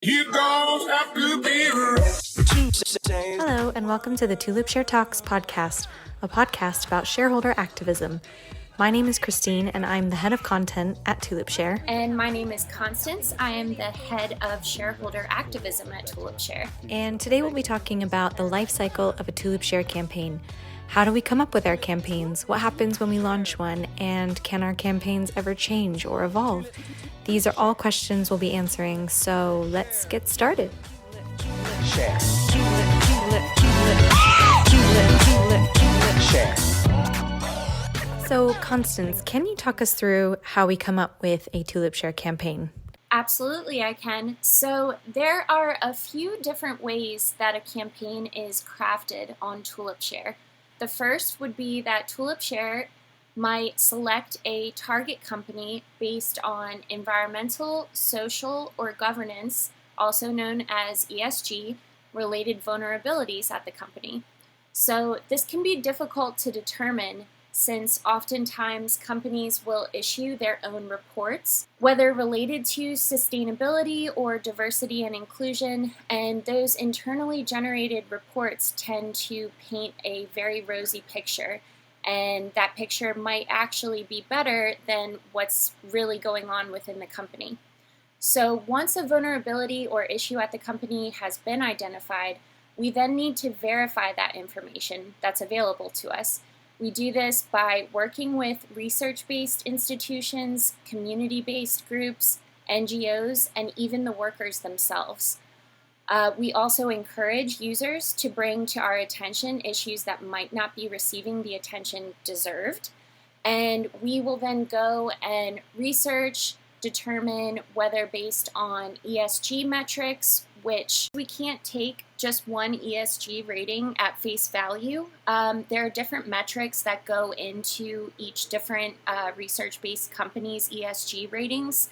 You don't have to be Hello, and welcome to the Tulipshare Talks podcast, a podcast about shareholder activism. My name is Christine, and I'm the head of content at Tulipshare. And my name is Constance. I am the head of shareholder activism at Tulipshare. And today we'll be talking about the life cycle of a Tulipshare campaign. How do we come up with our campaigns? What happens when we launch one? And can our campaigns ever change or evolve? These are all questions we'll be answering, so let's get started. Share. Share. So, Constance, can you talk us through how we come up with a Tulipshare campaign? Absolutely, I can. So there are a few different ways that a campaign is crafted on Tulipshare. The first would be that Tulipshare might select a target company based on environmental, social, or governance, also known as ESG, related vulnerabilities at the company. So this can be difficult to determine since oftentimes companies will issue their own reports, whether related to sustainability or diversity and inclusion, and those internally generated reports tend to paint a very rosy picture, and that picture might actually be better than what's really going on within the company. So once a vulnerability or issue at the company has been identified, we then need to verify that information that's available to us. We do this by working with research-based institutions, community-based groups, NGOs, and even the workers themselves. We also encourage users to bring to our attention issues that might not be receiving the attention deserved. And we will then go and research, determine whether based on ESG metrics, which we can't take just one ESG rating at face value. There are different metrics that go into each different research-based company's ESG ratings.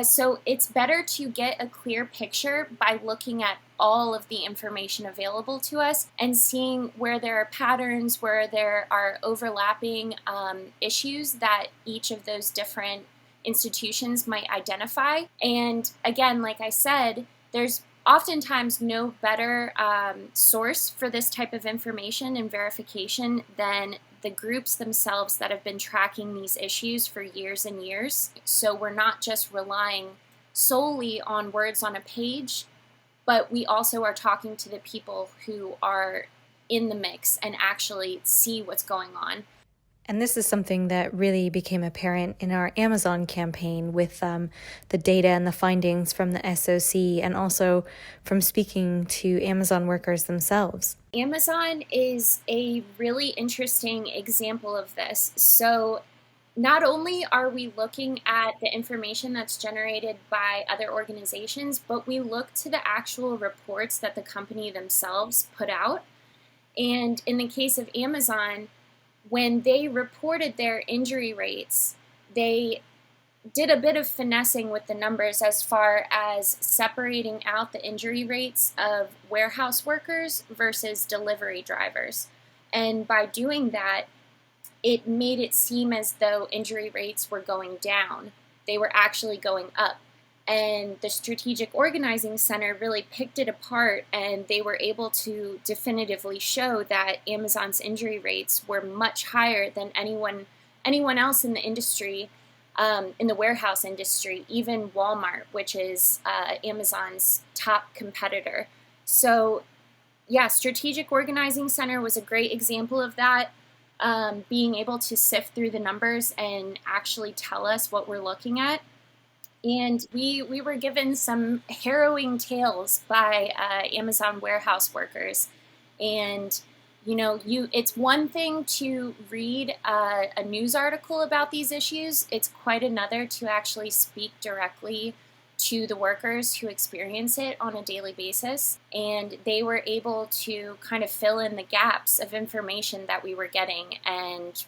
So it's better to get a clear picture by looking at all of the information available to us and seeing where there are patterns, where there are overlapping issues that each of those different institutions might identify. And again, like I said, there's oftentimes no better source for this type of information and verification than the groups themselves that have been tracking these issues for years and years. So we're not just relying solely on words on a page, but we also are talking to the people who are in the mix and actually see what's going on. And this is something that really became apparent in our Amazon campaign with the data and the findings from the SOC and also from speaking to Amazon workers themselves. Amazon is a really interesting example of this. So not only are we looking at the information that's generated by other organizations, but we look to the actual reports that the company themselves put out. And in the case of Amazon, when they reported their injury rates, they did a bit of finessing with the numbers as far as separating out the injury rates of warehouse workers versus delivery drivers. And by doing that, it made it seem as though injury rates were going down. They were actually going up. And the Strategic Organizing Center really picked it apart, and they were able to definitively show that Amazon's injury rates were much higher than anyone else in the industry, in the warehouse industry, even Walmart, which is Amazon's top competitor. So, yeah, Strategic Organizing Center was a great example of that, being able to sift through the numbers and actually tell us what we're looking at. And we were given some harrowing tales by Amazon warehouse workers. And, it's one thing to read a news article about these issues. It's quite another to actually speak directly to the workers who experience it on a daily basis. And they were able to kind of fill in the gaps of information that we were getting and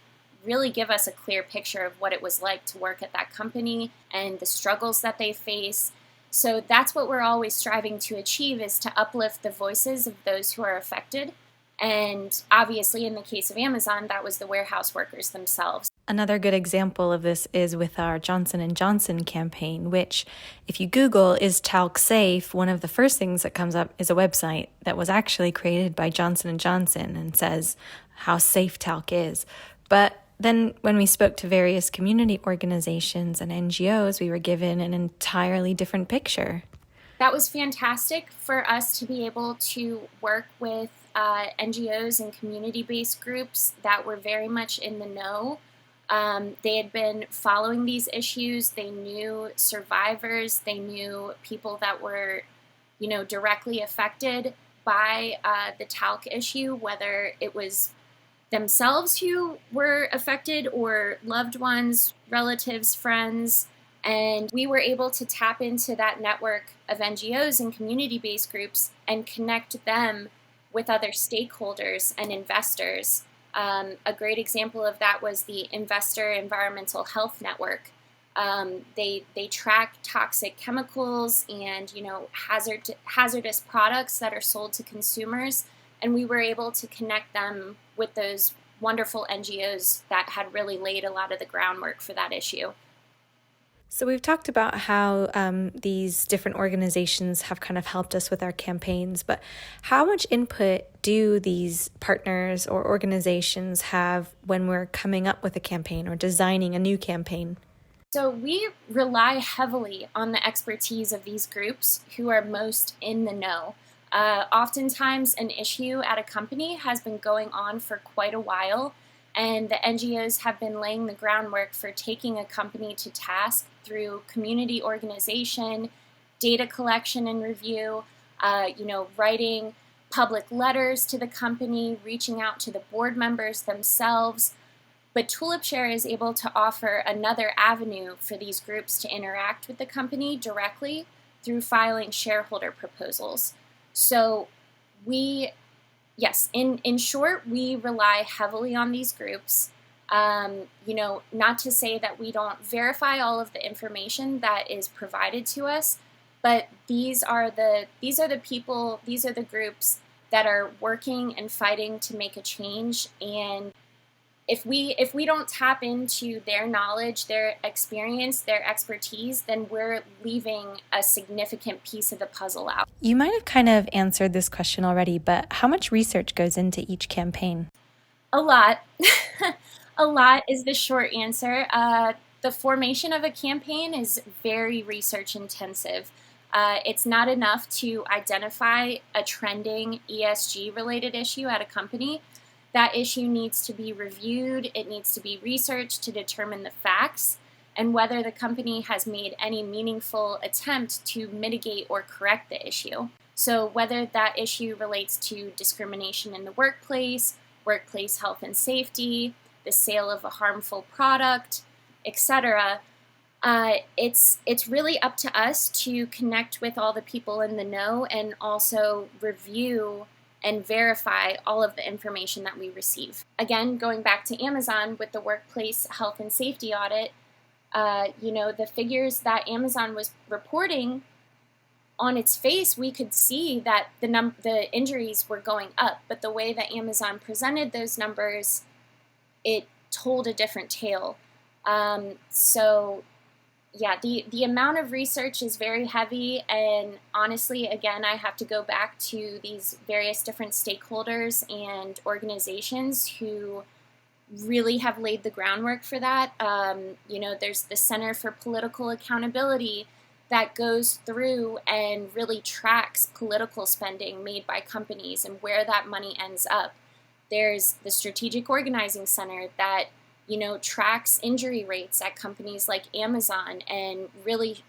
really give us a clear picture of what it was like to work at that company and the struggles that they face. So that's what we're always striving to achieve, is to uplift the voices of those who are affected. And obviously in the case of Amazon, that was the warehouse workers themselves. Another good example of this is with our Johnson & Johnson campaign, which if you Google, is talc safe, one of the first things that comes up is a website that was actually created by Johnson & Johnson and says how safe talc is. But then when we spoke to various community organizations and NGOs, we were given an entirely different picture. That was fantastic for us to be able to work with NGOs and community-based groups that were very much in the know. They had been following these issues. They knew survivors. They knew people that were, directly affected by the talc issue, whether it was themselves who were affected or loved ones, relatives, friends. And we were able to tap into that network of NGOs and community-based groups and connect them with other stakeholders and investors. A great example of that was the Investor Environmental Health Network. They track toxic chemicals and hazardous products that are sold to consumers, and we were able to connect them with those wonderful NGOs that had really laid a lot of the groundwork for that issue. So we've talked about how these different organizations have kind of helped us with our campaigns, but how much input do these partners or organizations have when we're coming up with a campaign or designing a new campaign? So we rely heavily on the expertise of these groups who are most in the know. Oftentimes an issue at a company has been going on for quite a while, and the NGOs have been laying the groundwork for taking a company to task through community organization, data collection and review, writing public letters to the company, reaching out to the board members themselves. But Tulipshare is able to offer another avenue for these groups to interact with the company directly through filing shareholder proposals. So in short, we rely heavily on these groups. Not to say that we don't verify all of the information that is provided to us, but these are the people, these are the groups that are working and fighting to make a change. And if we don't tap into their knowledge, their experience, their expertise, then we're leaving a significant piece of the puzzle out. You might have kind of answered this question already, but how much research goes into each campaign? A lot. A lot is the short answer. The formation of a campaign is very research intensive. It's not enough to identify a trending ESG related issue at a company. That issue needs to be reviewed, it needs to be researched to determine the facts and whether the company has made any meaningful attempt to mitigate or correct the issue. So whether that issue relates to discrimination in the workplace health and safety, the sale of a harmful product, etc., it's really up to us to connect with all the people in the know and also review and verify all of the information that we receive. Again, going back to Amazon with the workplace health and safety audit, the figures that Amazon was reporting, on its face, we could see that the injuries were going up, but the way that Amazon presented those numbers, it told a different tale. The amount of research is very heavy, and honestly, again, I have to go back to these various different stakeholders and organizations who really have laid the groundwork for that. There's the Center for Political Accountability that goes through and really tracks political spending made by companies and where that money ends up. There's the Strategic Organizing Center that tracks injury rates at companies like Amazon and really,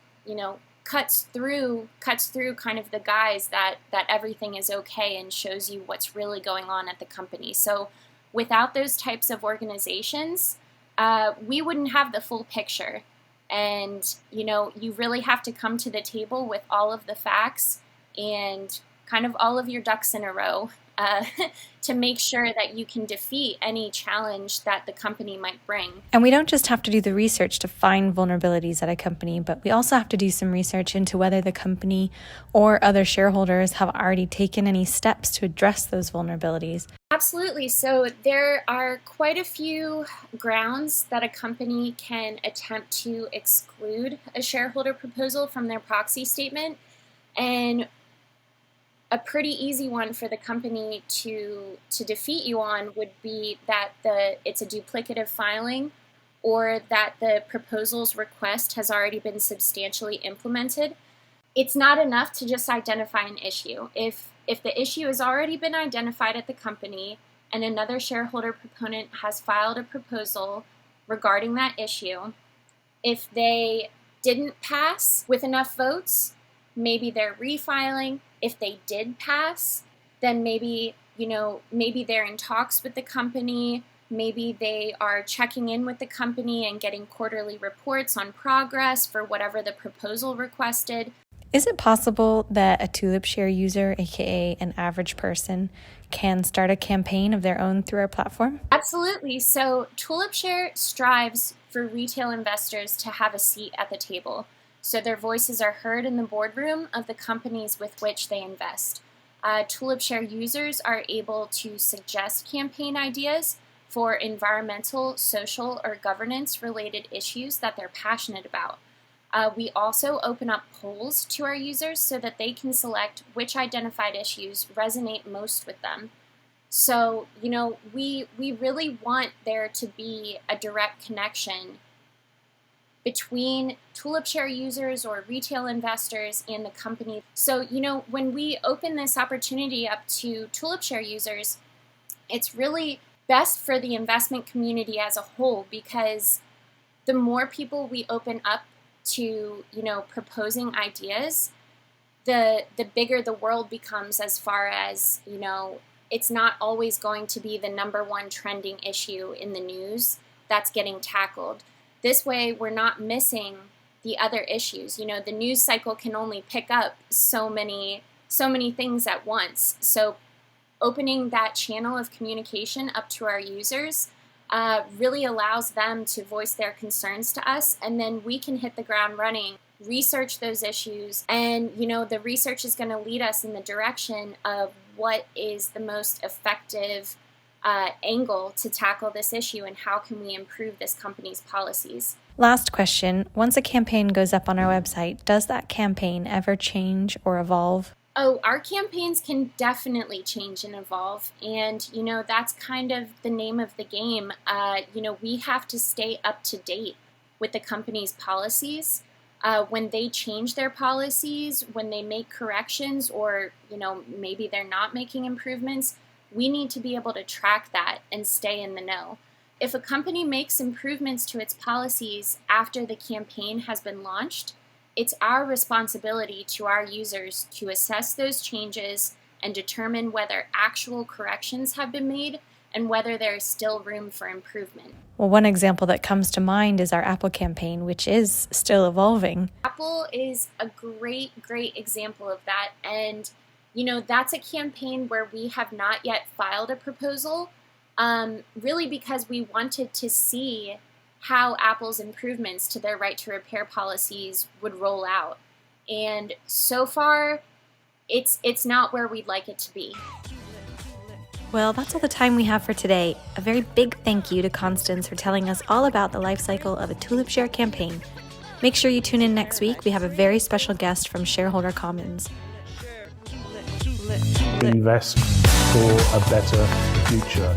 cuts through kind of the guise that everything is okay and shows you what's really going on at the company. So without those types of organizations, we wouldn't have the full picture. And, you really have to come to the table with all of the facts and kind of all of your ducks in a row to make sure that you can defeat any challenge that the company might bring. And we don't just have to do the research to find vulnerabilities at a company, but we also have to do some research into whether the company or other shareholders have already taken any steps to address those vulnerabilities. Absolutely. So there are quite a few grounds that a company can attempt to exclude a shareholder proposal from their proxy statement. And a pretty easy one for the company to defeat you on would be that it's a duplicative filing, or that the proposal's request has already been substantially implemented. It's not enough to just identify an issue. If the issue has already been identified at the company and another shareholder proponent has filed a proposal regarding that issue, if they didn't pass with enough votes, maybe they're refiling. If they did pass, then maybe they're in talks with the company. Maybe they are checking in with the company and getting quarterly reports on progress for whatever the proposal requested. Is it possible that a Tulipshare user, aka an average person, can start a campaign of their own through our platform? Absolutely. So Tulipshare strives for retail investors to have a seat at the table, so their voices are heard in the boardroom of the companies with which they invest. Tulipshare users are able to suggest campaign ideas for environmental, social, or governance-related issues that they're passionate about. We also open up polls to our users so that they can select which identified issues resonate most with them. So, we really want there to be a direct connection between Tulipshare users or retail investors and the company. So, when we open this opportunity up to Tulipshare users, it's really best for the investment community as a whole, because the more people we open up to, proposing ideas, the bigger the world becomes, as far as, it's not always going to be the #1 trending issue in the news that's getting tackled. This way, we're not missing the other issues. The news cycle can only pick up so many things at once. So opening that channel of communication up to our users really allows them to voice their concerns to us, and then we can hit the ground running, research those issues, and the research is going to lead us in the direction of what is the most effective angle to tackle this issue, and how can we improve this company's policies. Last question. Once a campaign goes up on our website, does that campaign ever change or evolve? Oh, our campaigns can definitely change and evolve, and that's kind of the name of the game. We have to stay up to date with the company's policies. When they change their policies, when they make corrections, or maybe they're not making improvements, we need to be able to track that and stay in the know. If a company makes improvements to its policies after the campaign has been launched, it's our responsibility to our users to assess those changes and determine whether actual corrections have been made and whether there is still room for improvement. Well, one example that comes to mind is our Apple campaign, which is still evolving. Apple is a great example of that. And, that's a campaign where we have not yet filed a proposal, really because we wanted to see how Apple's improvements to their right to repair policies would roll out. And so far, it's not where we'd like it to be. Well, that's all the time we have for today. A very big thank you to Constance for telling us all about the life cycle of a Tulipshare campaign. Make sure you tune in next week. We have a very special guest from Shareholder Commons. Invest for a better future.